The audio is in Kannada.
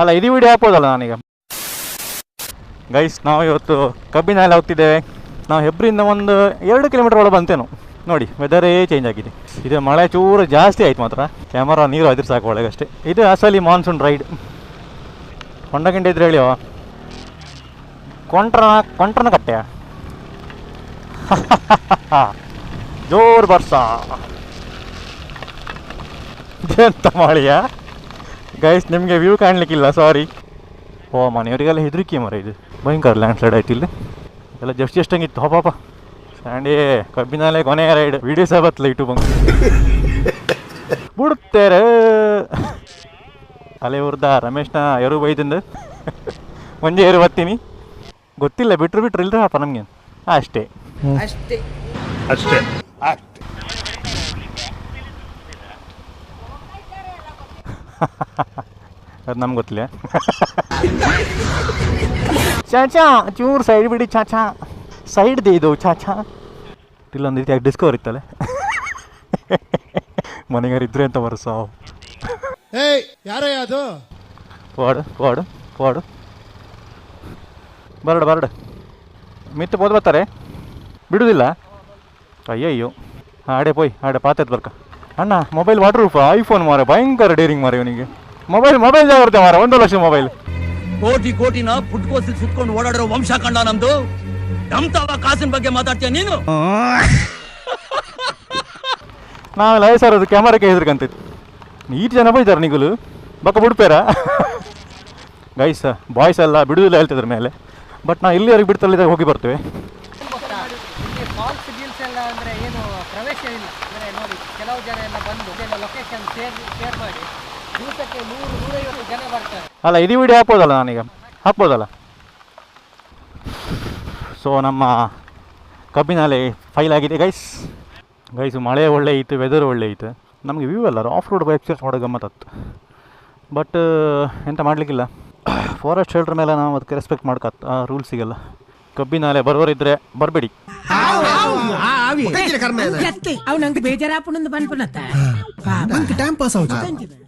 ಅಲ್ಲ ಇದು ವಿಡಿಯೋ ಹಾಕ್ಬೋದಲ್ಲ ನಾನೀಗ. ಗೈಸ್ ನಾವು ಇವತ್ತು ಕಬ್ಬಿನಲ್ಲಿ ಹೋಗ್ತಿದ್ದೇವೆ. ನಾವು ಹೆಬ್ರಿಯಿಂದ ಒಂದು 2 ಕಿಲೋಮೀಟರ್ ಒಳಗೆ ಬಂತೇನು ನೋಡಿ. ವೆದರೇ ಚೇಂಜ್ ಆಗಿದೆ. ಇದು ಮಳೆ ಚೂರು ಜಾಸ್ತಿ ಆಯ್ತು ಮಾತ್ರ. ಕ್ಯಾಮರಾ ನೀರು ಅದ್ರ ಸಾಕು ಒಳಗಷ್ಟೇ. ಇದು ಅಸಲಿ ಮಾನ್ಸೂನ್ ರೈಡ್. ಕೊಂಡಗಿಂಡ ಇದ್ರೆ ಹೇಳಿಯೋ ಕೊಂಟ್ರನ ಕಟ್ಟೆಯ ಜೋರ್ ಬರ್ಸ ಎಂತ ಮಾಡಿಯ ಗೈಸ್. ನಿಮಗೆ ವ್ಯೂ ಕಾಣಲಿಕ್ಕಿಲ್ಲ, ಸಾರಿ. ಓ ಮನೆಯವರಿಗೆಲ್ಲ ಹೆದರಿಕೆ ಮರ. ಇದು ಭಯಂಕರ ಲ್ಯಾಂಡ್ ಸ್ಲೈಡ್ ಆಯ್ತು ಇಲ್ಲಿ ಎಲ್ಲ. ಜಸ್ಟ್ ಹಂಗಿತ್ತು ಹೋಪಾಪ ಸ್ಯಾಂಡೇ. ಕಬ್ಬಿನಾಲೆ ಕೊನೆಯ ರೈಡ್ ವಿಡಿಯೋ ಸಹ ಬತ್ತಲ್ಲ ಇಟ್ಟು ಬಂದು ಬಿಡುತ್ತೇರೆ. ಅಲೆ ಉರ್ದ ರಮೇಶ್ನ ಎರು ಬೈದಿಂದ ಮುಂಜೆ ಏರು ಬರ್ತೀನಿ. ಗೊತ್ತಿಲ್ಲ ಬಿಟ್ರು ಇಲ್ರಪ್ಪ ನಮಗೆ ಅಷ್ಟೇ ಅಷ್ಟೇ ಅಷ್ಟೇ. ಅದು ನಮ್ಗೆ ಗೊತ್ತಿಲ್ಲ. ಚಾಚಾ ಚೂರು ಸೈಡ್ ಬಿಡಿ ಚಾಚಾ, ಸೈಡ್ ಇದು ಚಾಚಾ. ಇಲ್ಲೊಂದು ರೀತಿ ಡಿಸ್ಕವರ್ ಇತ್ತಲ್ಲ. ಮನೆಗಾರಿದ್ರೆ ಅಂತ ವರ್ಷ ಯಾರೋ ಅದು ವಾಡು ಬರಡು ಮಿತ್ತು ಪೋದ್ ಬರ್ತಾರೆ ಬಿಡುವುದಿಲ್ಲ. ಅಯ್ಯಯ್ಯೋ ಆಡೆ ಪೋಯ್ ಆಡೆ ಪಾತೈತೆ ಬರ್ಕ ಅಣ್ಣ. ಮೊಬೈಲ್ ವಾಟರ್ ಪ್ರೂಫ್ ಐಫೋನ್ ಮಾರ, ಭಯಂಕರ ಡೇರಿಂಗ್ ಮಾರ ಇವನಿಗೆ. ಮೊಬೈಲ್ ಜಾಗ್ರತೆ ಮಾರ. 1 ಲಕ್ಷ ಮೊಬೈಲ್. ಕೋಟಿನ ಪುಟ್ಕೋಸಿ ಸುತ್ಕೊಂಡು ಓಡಾಡಿರೋ ವಂಶ ಕಂಡ ನಮ್ದು. ನಮ್ತಾವ ಕಾಸಿನ ಬಗ್ಗೆ ಮಾತಾಡ್ತೀಯ ನೀನು? ನಾವೆಲ್ಲ ಸರ್ ಅದು ಕ್ಯಾಮರಾಕ್ಕೆ ಹೆದರ್ಕಂತಿತ್ತು. ಈಟು ಜನ ಬೈತಾರೆ ನಿಗಲು ಬಕ್ಕ ಬಿಡ್ಪೇರ. ಗೈಸ್ ಬಾಯ್ಸ್ ಎಲ್ಲ ಬಿಡುವುದಿಲ್ಲ ಹೇಳ್ತಿದ್ರ ಮೇಲೆ. ಬಟ್ ನಾವು ಇಲ್ಲಿವರೆಗೆ ಬಿಡ್ತಲ್ಲಿದ್ದಾಗ ಹೋಗಿ ಬರ್ತೇವೆ. ಫಾಲ್ಸ್ ಗೀಲ್ಸ್ ಎಲ್ಲ ಅಂದರೆ ಏನು ಪ್ರವೇಶ ಇಲ್ಲ. ಅಂದರೆ ನೋಡಿ ಕೆಲವು ಜನ ಎಲ್ಲ ಬಂದು ಲೊಕೇಶನ್ ಶೇರ್ ಮಾಡಿ ದಿವಸಕ್ಕೆ 100-150 ಜನ ಬರ್ತಾರೆ. ಅಲ್ಲ ಇದು ವಿಡಿಯೋ ಹಾಕ್ಬೋದಲ್ಲ ನಾನೀಗ, ಹಾಕ್ಬೋದಲ್ಲ. ಸೊ ನಮ್ಮ ಕಬ್ಬಿನಾಲೆ ಫೈಲ್ ಆಗಿದೆ ಗೈಸ್. ಮಳೆ ಒಳ್ಳೆ ಇತ್ತು, ವೆದರ್ ಒಳ್ಳೆ ಇತ್ತು. ನಮಗೆ ವ್ಯೂ ಅಲ್ಲ ಆಫ್ ರೋಡ್ ಎಕ್ಸರ್ಸೈಸ್ ಮಾಡೋ ಗಮ್ಮತ್ತು. ಬಟ್ ಎಂತ ಮಾಡಲಿಕ್ಕಿಲ್ಲ. ಫಾರೆಸ್ಟ್ ಶೆಲ್ಟರ್ ಮೇಲೆ ನಾವು ಅದಕ್ಕೆ ರೆಸ್ಪೆಕ್ಟ್ ಮಾಡ್ಕತ್ ಆ ರೂಲ್ಸಿಗೆಲ್ಲ. ಕಬ್ಬಿನಾಲೆ ಬರೋರಿದ್ರೆ ಬರಬೇಡಿ. ಬೇಜಾರಾಪುಣಂದು ಬಂದ್ಪುನತ್ತ ಟೈಮ್ ಪಾಸ್ ಆಗುತ್ತೆ.